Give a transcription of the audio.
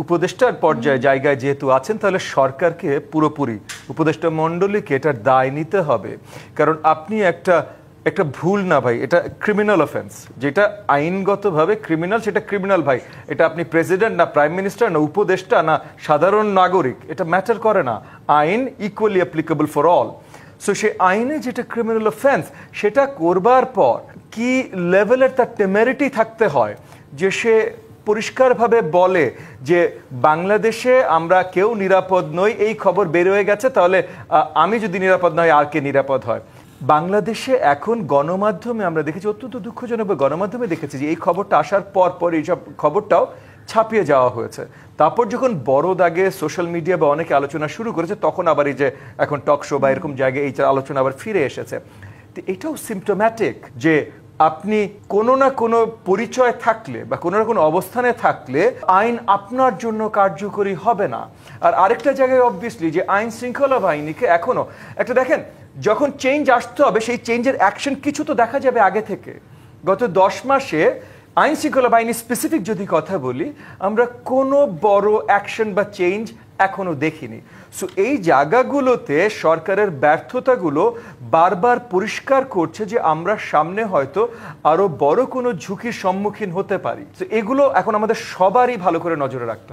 উপদেষ্টার পর্যায়ে জায়গায় যেহেতু আছেন, তাহলে সরকারকে পুরোপুরি উপদেষ্টা মণ্ডলীকে এটার দায় নিতে হবে। কারণ আপনি একটা ভুল না ভাই, এটা ক্রিমিনাল অফেন্স, যেটা আইনগতভাবে ক্রিমিনাল, সেটা ক্রিমিনাল ভাই। এটা আপনি প্রেসিডেন্ট না প্রাইম মিনিস্টার না উপদেষ্টা না সাধারণ নাগরিক, এটা ম্যাটার করে না। আইন equally applicable for all. So সে আইনে যেটা ক্রিমিনাল অফেন্স, সেটা করবার পর কি লেভেলের তার টেমেরিটি থাকতে হয় যে সে পরিষ্কারভাবে বলে যে বাংলাদেশে আমরা কেউ নিরাপদ নই, এই খবর বের হয়ে গেছে, তাহলে আমি যদি নিরাপদ নয় আর কে নিরাপদ হয়। বাংলাদেশে এখন গণমাধ্যমে আমরা দেখেছি, অত্যন্ত দুঃখজনক গণমাধ্যমে দেখেছি যে এই খবরটা আসার পর এইসব খবরটাও ছাপিয়ে যাওয়া হয়েছে। তারপর যখন বড় দাগে সোশ্যাল মিডিয়া বা অনেকে আলোচনা শুরু করেছে, তখন আবার এই যে এখন টক শো বা এরকম জায়গায় এই আলোচনা আবার ফিরে এসেছে। তো এটাও সিম্পটোম্যাটিক যে আপনি কোনো না কোনো পরিচয় থাকলে বা কোনো না কোনো অবস্থানে থাকলে আইন আপনার জন্য কার্যকরী হবে না। আর আরেকটা জায়গায় অবভিয়াসলি যে আইন শৃঙ্খলা বাহিনীকে এখনো একটা দেখেন, যখন চেঞ্জ আসতে হবে সেই চেঞ্জের অ্যাকশন কিছু তো দেখা যাবে আগে থেকে। গত 10 মাসে আইন শৃঙ্খলা বাহিনী স্পেসিফিক যদি কথা বলি, আমরা কোনো বড় অ্যাকশন বা চেঞ্জ এখনো দেখিনি। সো এই জায়গাগুলোতে সরকারের ব্যর্থতাগুলো বারবার পরিষ্কার করছে যে আমরা সামনে হয়তো আরো বড় কোনো ঝুঁকির সম্মুখীন হতে পারি। তো এগুলো এখন আমাদের সবারই ভালো করে নজরে রাখতে হবে।